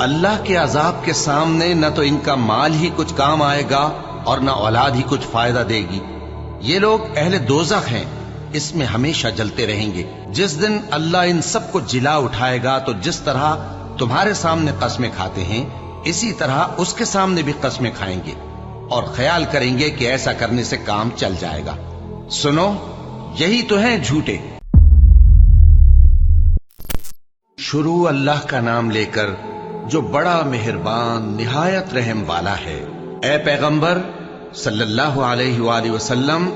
اللہ کے عذاب کے سامنے نہ تو ان کا مال ہی کچھ کام آئے گا اور نہ اولاد ہی کچھ فائدہ دے گی۔ یہ لوگ اہل دوزخ ہیں، اس میں ہمیشہ جلتے رہیں گے۔ جس دن اللہ ان سب کو جلا اٹھائے گا تو جس طرح تمہارے سامنے قسمیں کھاتے ہیں اسی طرح اس کے سامنے بھی قسمیں کھائیں گے اور خیال کریں گے کہ ایسا کرنے سے کام چل جائے گا۔ سنو، یہی تو ہیں جھوٹے۔ شروع اللہ کا نام لے کر جو بڑا مہربان نہایت رحم والا ہے۔ اے پیغمبر صلی اللہ علیہ وآلہ وسلم،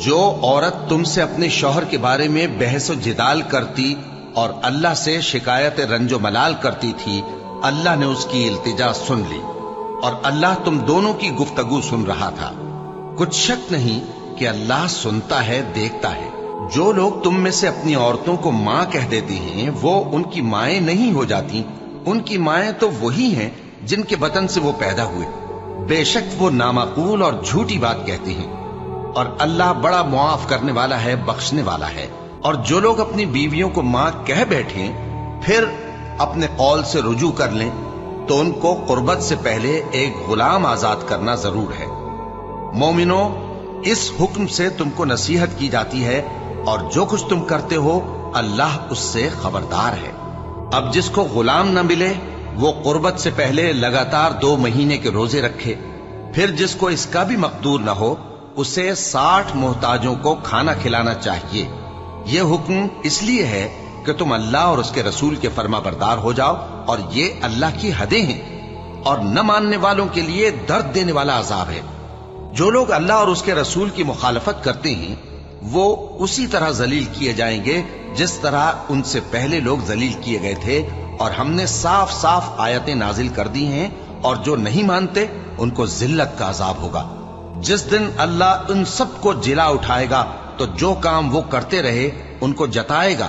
جو عورت تم سے اپنے شوہر کے بارے میں بحث و جدال کرتی اور اللہ سے شکایت رنج و ملال کرتی تھی، اللہ نے اس کی التجا سن لی اور اللہ تم دونوں کی گفتگو سن رہا تھا۔ کچھ شک نہیں کہ اللہ سنتا ہے، دیکھتا ہے۔ جو لوگ تم میں سے اپنی عورتوں کو ماں کہہ دیتے ہیں وہ ان کی مائیں نہیں ہو جاتی، ان کی مائیں تو وہی ہیں جن کے بطن سے وہ پیدا ہوئے۔ بے شک وہ نامعقول اور جھوٹی بات کہتی ہیں، اور اللہ بڑا معاف کرنے والا ہے، بخشنے والا ہے۔ اور جو لوگ اپنی بیویوں کو ماں کہہ بیٹھیں پھر اپنے قول سے رجوع کر لیں تو ان کو قربت سے پہلے ایک غلام آزاد کرنا ضرور ہے۔ مومنو، اس حکم سے تم کو نصیحت کی جاتی ہے اور جو کچھ تم کرتے ہو اللہ اس سے خبردار ہے۔ اب جس کو غلام نہ ملے وہ قربت سے پہلے لگاتار 2 مہینے کے روزے رکھے، پھر جس کو اس کا بھی مقدور نہ ہو اسے 60 محتاجوں کو کھانا کھلانا چاہیے۔ یہ حکم اس لیے ہے کہ تم اللہ اور اس کے رسول کے فرما بردار ہو جاؤ، اور یہ اللہ کی حدیں ہیں اور نہ ماننے والوں کے لیے درد دینے والا عذاب ہے۔ جو لوگ اللہ اور اس کے رسول کی مخالفت کرتے ہیں وہ اسی طرح ذلیل کیے جائیں گے جس طرح ان سے پہلے لوگ ذلیل کیے گئے تھے، اور ہم نے صاف صاف آیتیں نازل کر دی ہیں، اور جو نہیں مانتے ان کو ذلت کا عذاب ہوگا۔ جس دن اللہ ان سب کو جلا اٹھائے گا تو جو کام وہ کرتے رہے ان کو جتائے گا۔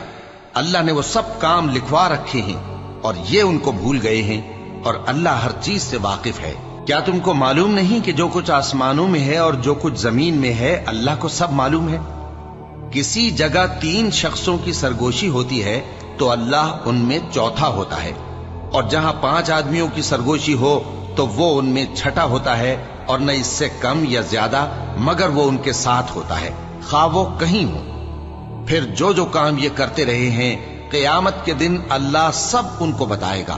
اللہ نے وہ سب کام لکھوا رکھے ہیں اور یہ ان کو بھول گئے ہیں، اور اللہ ہر چیز سے واقف ہے۔ کیا تم کو معلوم نہیں کہ جو کچھ آسمانوں میں ہے اور جو کچھ زمین میں ہے اللہ کو سب معلوم ہے؟ کسی جگہ 3 شخصوں کی سرگوشی ہوتی ہے تو اللہ ان میں چوتھا ہوتا ہے، اور جہاں 5 آدمیوں کی سرگوشی ہو تو وہ ان میں چھٹا ہوتا ہے، اور نہ اس سے کم یا زیادہ مگر وہ ان کے ساتھ ہوتا ہے، خواہ وہ کہیں ہو۔ پھر جو جو کام یہ کرتے رہے ہیں قیامت کے دن اللہ سب ان کو بتائے گا۔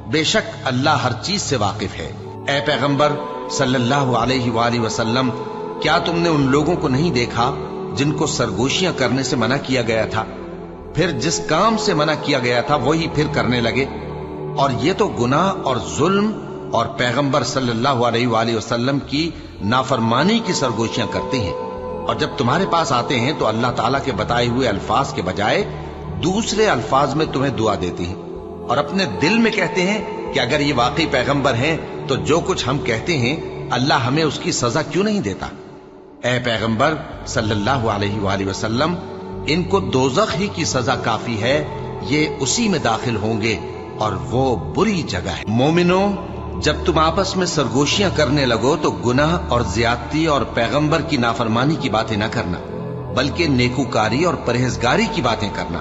بے شک اللہ ہر چیز سے واقف ہے۔ اے پیغمبر صلی اللہ علیہ وآلہ وسلم، کیا تم نے ان لوگوں کو نہیں دیکھا جن کو سرگوشیاں کرنے سے منع کیا گیا تھا، پھر جس کام سے منع کیا گیا تھا وہی پھر کرنے لگے؟ اور یہ تو گناہ اور ظلم اور پیغمبر صلی اللہ علیہ وآلہ وسلم کی نافرمانی کی سرگوشیاں کرتے ہیں، اور جب تمہارے پاس آتے ہیں تو اللہ تعالیٰ کے بتائے ہوئے الفاظ کے بجائے دوسرے الفاظ میں تمہیں دعا دیتے ہیں، اور اپنے دل میں کہتے ہیں کہ اگر یہ واقعی پیغمبر ہیں تو جو کچھ ہم کہتے ہیں اللہ ہمیں اس کی سزا کیوں نہیں دیتا؟ اے پیغمبر صلی اللہ علیہ وآلہ وسلم، ان کو دوزخ ہی کی سزا کافی ہے، یہ اسی میں داخل ہوں گے اور وہ بری جگہ ہے۔ مومنو، جب تم آپس میں سرگوشیاں کرنے لگو تو گناہ اور زیادتی اور پیغمبر کی نافرمانی کی باتیں نہ کرنا، بلکہ نیکوکاری اور پرہیزگاری کی باتیں کرنا،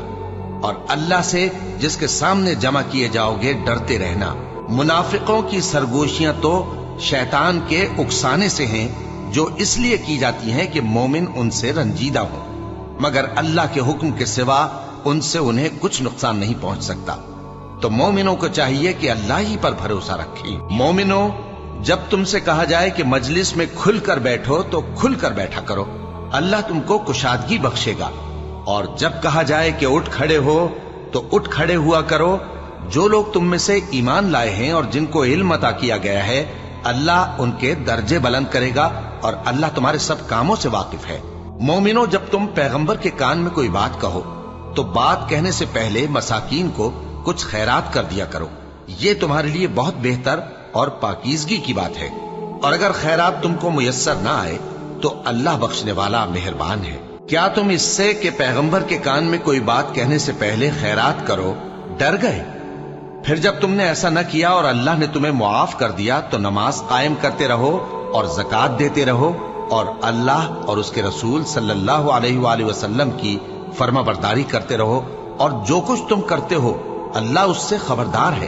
اور اللہ سے جس کے سامنے جمع کیے جاؤ گے ڈرتے رہنا۔ منافقوں کی سرگوشیاں تو شیطان کے اکسانے سے ہیں، جو اس لیے کی جاتی ہیں کہ مومن ان سے رنجیدہ ہوں، مگر اللہ کے حکم کے سوا ان سے انہیں کچھ نقصان نہیں پہنچ سکتا۔ تو مومنوں کو چاہیے کہ اللہ ہی پر بھروسہ رکھیں۔ مومنوں، جب تم سے کہا جائے کہ مجلس میں کھل کر بیٹھو تو کھل کر بیٹھا کرو، اللہ تم کو کشادگی بخشے گا، اور جب کہا جائے کہ اٹھ کھڑے ہو تو اٹھ کھڑے ہوا کرو۔ جو لوگ تم میں سے ایمان لائے ہیں اور جن کو علم عطا کیا گیا ہے اللہ ان کے درجے بلند کرے گا، اور اللہ تمہارے سب کاموں سے واقف ہے۔ مومنو، جب تم پیغمبر کے کان میں کوئی بات کہو تو بات کہنے سے پہلے مساکین کو کچھ خیرات کر دیا کرو، یہ تمہارے لیے بہت بہتر اور پاکیزگی کی بات ہے، اور اگر خیرات تم کو میسر نہ آئے تو اللہ بخشنے والا مہربان ہے۔ کیا تم اس سے کہ پیغمبر کے کان میں کوئی بات کہنے سے پہلے خیرات کرو ڈر گئے؟ پھر جب تم نے ایسا نہ کیا اور اللہ نے تمہیں معاف کر دیا تو نماز قائم کرتے رہو اور زکوٰۃ دیتے رہو، اور اللہ اور اس کے رسول صلی اللہ علیہ وآلہ وسلم کی فرما برداری کرتے رہو، اور جو کچھ تم کرتے ہو اللہ اس سے خبردار ہے۔